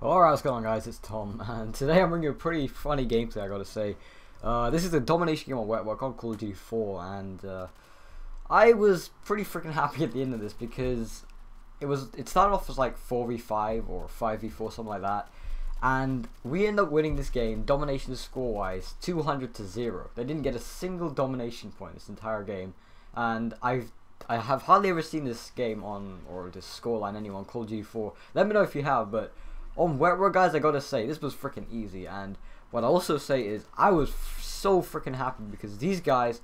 Alright, what's going on, guys? It's Tom, and today I'm bringing you a pretty funny gameplay, I gotta say. This is a domination game on Wet called Call of Duty 4, and I was pretty freaking happy at the end of this because it started off as like 4v5 or 5v4, something like that, and we end up winning this game, domination score-wise, 200-0. They didn't get a single domination point this entire game, and I have hardly ever seen this game on, or this scoreline anyway, on Call of Duty 4. Let me know if you have, but on Wet guys, I gotta say, this was freaking easy. And what I also say is, I was so freaking happy because these guys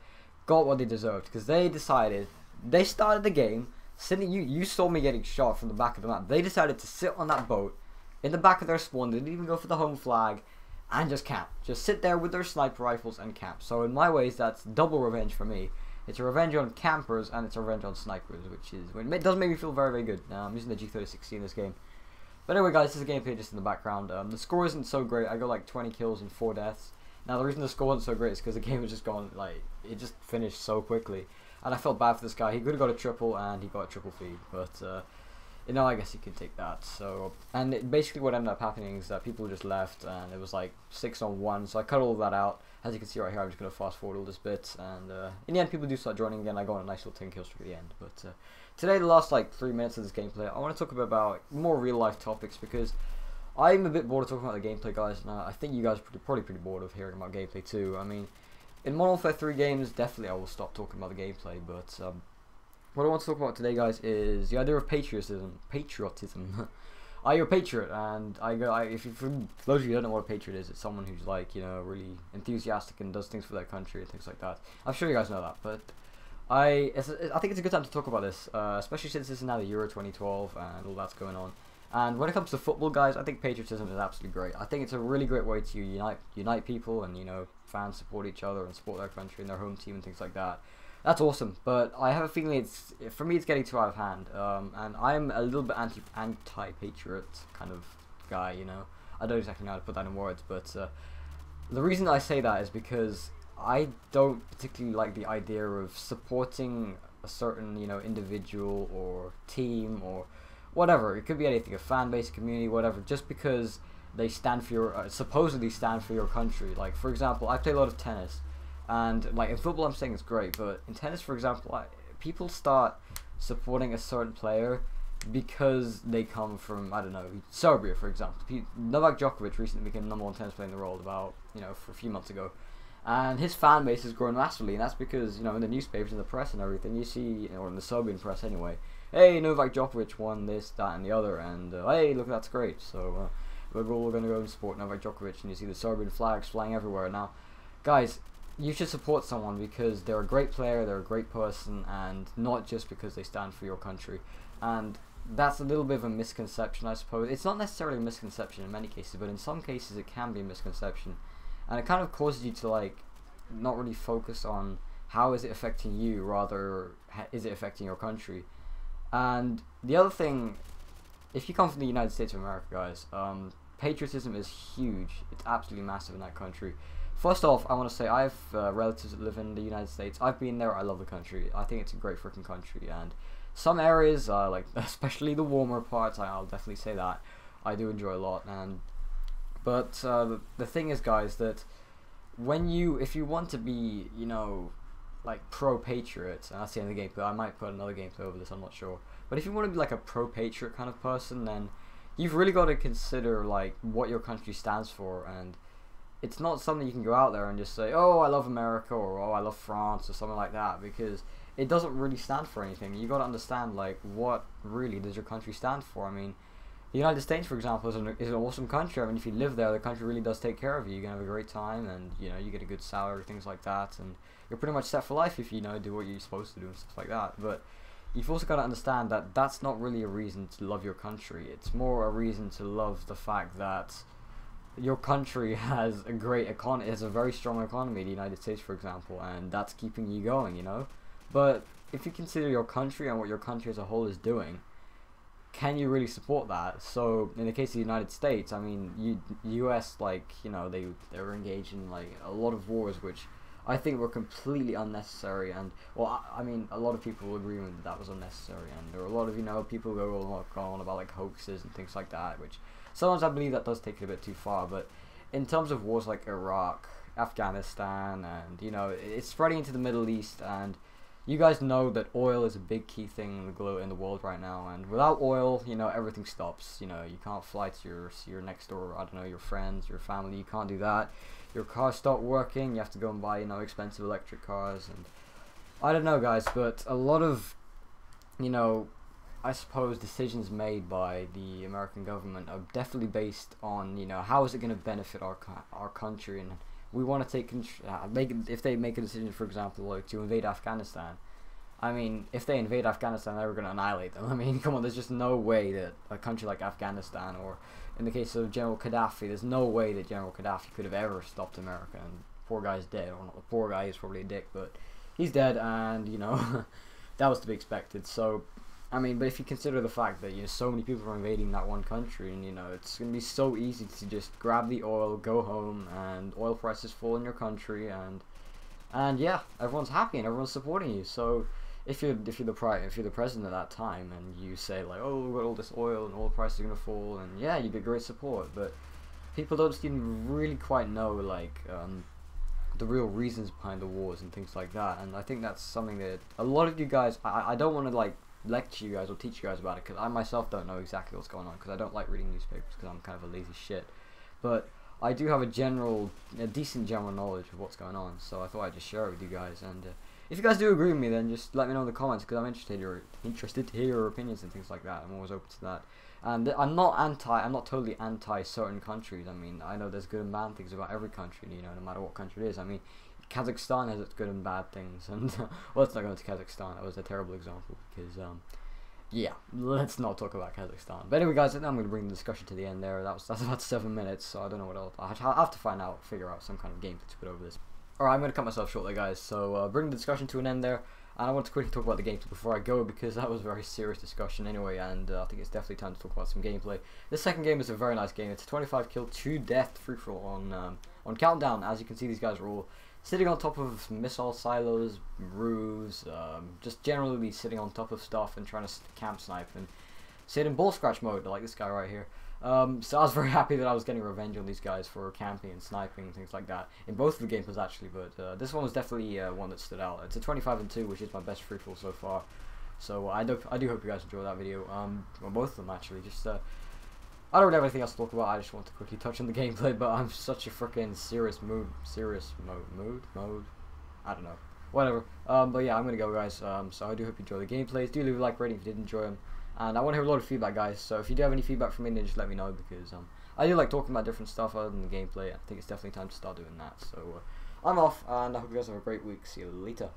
got what they deserved. Because they decided, they started the game, sitting, you saw me getting shot from the back of the map. They decided to sit on that boat, in the back of their spawn, they didn't even go for the home flag, and just camp. Just sit there with their sniper rifles and camp. So in my ways, that's double revenge for me. It's a revenge on campers, and it's a revenge on snipers, which is, it does make me feel very, very good. I'm using the G3060 in this game. But anyway, guys, this is a gameplay just in the background. The score isn't so great. I got like 20 kills and 4 deaths. Now, the reason the score wasn't so great is because the game was just gone, like, it just finished so quickly. And I felt bad for this guy. He could have got a triple, and he got a triple feed. But, you know, I guess you can take that. So, and basically what ended up happening is that people just left, and it was like 6-on-1. So I cut all of that out. As you can see right here, I'm just going to fast forward all this bit. And in the end, people do start joining again. I got on a nice little 10 kill streak at the end. But today, the last like 3 minutes of this gameplay, I want to talk a bit about more real life topics because I'm a bit bored of talking about the gameplay, guys. And I think you guys are probably pretty bored of hearing about gameplay too. I mean, in Modern Warfare 3 games, definitely I will stop talking about the gameplay. But what I want to talk about today, guys, is the idea of patriotism. Are you a patriot? And for those of you who don't know what a patriot is, it's someone who's like, you know, really enthusiastic and does things for their country and things like that. I'm sure you guys know that, but I think it's a good time to talk about this, especially since this is now the Euro 2012 and all that's going on. And when it comes to football, guys, I think patriotism is absolutely great. I think it's a really great way to unite people, and, you know, fans support each other and support their country and their home team and things like that. That's awesome, but I have a feeling for me it's getting too out of hand, and I'm a little bit anti-patriot kind of guy, you know. I don't exactly know how to put that in words, but the reason I say that is because I don't particularly like the idea of supporting a certain, you know, individual or team or whatever. It could be anything, a fan base, community, whatever, just because they stand for your, supposedly stand for your country. Like, for example, I play a lot of tennis. And like in football, I'm saying it's great, but in tennis, for example, people start supporting a certain player because they come from, I don't know, Serbia, for example. Novak Djokovic recently became the #1 tennis player in the world about, you know, for a few months ago, and his fan base has grown massively, and that's because, you know, in the newspapers and the press and everything, you see, or in the Serbian press anyway, hey, Novak Djokovic won this, that, and the other, and hey, look, that's great. So we're all going to go and support Novak Djokovic, and you see the Serbian flags flying everywhere. Now, guys, you should support someone because they're a great player, they're a great person, and not just because they stand for your country. And that's a little bit of a misconception, I suppose. It's not necessarily a misconception in many cases, but in some cases it can be a misconception. And it kind of causes you to, like, not really focus on how is it affecting you, rather is it affecting your country. And the other thing, if you come from the United States of America, guys, patriotism is huge. It's absolutely massive in that country. First off, I want to say I have relatives that live in the United States. I've been there. I love the country. I think it's a great freaking country. And some areas, like especially the warmer parts, I'll definitely say that I do enjoy a lot. But the thing is, guys, that if you want to be, you know, like pro-patriot, and that's the end of the gameplay. I might put another gameplay over this. I'm not sure. But if you want to be like a pro-patriot kind of person, then you've really got to consider like what your country stands for. And it's not something you can go out there and just say, oh, I love America, or oh, I love France, or something like that, because it doesn't really stand for anything. You got to understand, like, what really does your country stand for? I mean, the United States, for example, is an awesome country. I mean, if you live there, the country really does take care of you. You're gonna have a great time, and, you know, you get a good salary, things like that, and you're pretty much set for life if you, know, do what you're supposed to do and stuff like that. But you've also got to understand that that's not really a reason to love your country. It's more a reason to love the fact that your country has a great economy, has a very strong economy, the United States, for example, and that's keeping you going, you know. But if you consider your country and what your country as a whole is doing, can you really support that? So in the case of the United States, I mean, US, like, you know, they're engaged in like a lot of wars which I think were completely unnecessary, and well, I mean, a lot of people will agree with me that was unnecessary, and there are a lot of people go on about like hoaxes and things like that, which sometimes I believe that does take it a bit too far. But in terms of wars like Iraq, Afghanistan, and it's spreading into the Middle East, and you guys know that oil is a big key thing in the world right now, and without oil, everything stops. You can't fly to your next door, I don't know, your friends, your family. You can't do that. Your cars stop working. You have to go and buy expensive electric cars, and I don't know, guys, but a lot of I suppose decisions made by the American government are definitely based on how is it going to benefit our country, and we want to take if they make a decision, for example, like to invade Afghanistan. I mean, if they invade Afghanistan, they're going to annihilate them. I mean, come on, there's just no way that a country like Afghanistan, or in the case of General Gaddafi, there's no way that General Gaddafi could have ever stopped America. And poor guy's dead, or not the poor guy, he's probably a dick, but he's dead, and that was to be expected. So I mean, but if you consider the fact that so many people are invading that one country, and it's gonna be so easy to just grab the oil, go home, and oil prices fall in your country, and yeah, everyone's happy and everyone's supporting you. So if you're the president at that time, and you say like, oh, we've got all this oil and oil prices are gonna fall, and yeah, you get great support, but people don't even really quite know like the real reasons behind the wars and things like that. And I think that's something that a lot of you guys, I don't want to like lecture you guys or teach you guys about it, because I myself don't know exactly what's going on, because I don't like reading newspapers, because I'm kind of a lazy shit, but I do have a decent general knowledge of what's going on, so I thought I'd just share it with you guys. And if you guys do agree with me, then just let me know in the comments, because I'm interested to hear your opinions and things like that. I'm always open to that. And I'm not totally anti certain countries. I mean, I know there's good and bad things about every country, no matter what country it is. I mean, Kazakhstan has its good and bad things, and well, let's not go into Kazakhstan. That was a terrible example, because yeah, let's not talk about Kazakhstan. But anyway, guys, I'm going to bring the discussion to the end there. That's about 7 minutes, so I don't know what else. I have to figure out some kind of game to put over this. Alright, I'm going to cut myself short there, guys, so bring the discussion to an end there. And I want to quickly talk about the gameplay before I go, because that was a very serious discussion anyway, and I think it's definitely time to talk about some gameplay. This second game is a very nice game. It's a 25 kill to death free-for-all on Countdown. As you can see, these guys are all sitting on top of missile silos, roofs, just generally sitting on top of stuff and trying to camp snipe and sit in ball scratch mode, like this guy right here. So I was very happy that I was getting revenge on these guys for camping and sniping and things like that in both of the gameplays actually, but this one was definitely one that stood out. It's a 25-2, which is my best free fall so far. So I do hope you guys enjoyed that video. Well, both of them actually. Just I don't really have anything else to talk about. I just want to quickly touch on the gameplay, but I'm such a freaking serious mode. I don't know. Whatever. But yeah, I'm gonna go, guys. So I do hope you enjoy the gameplays. Do leave a like rating if you did enjoy them. And I want to hear a lot of feedback, guys, so if you do have any feedback from me, then just let me know, because I do like talking about different stuff other than the gameplay. I think it's definitely time to start doing that. So I'm off, and I hope you guys have a great week. See you later.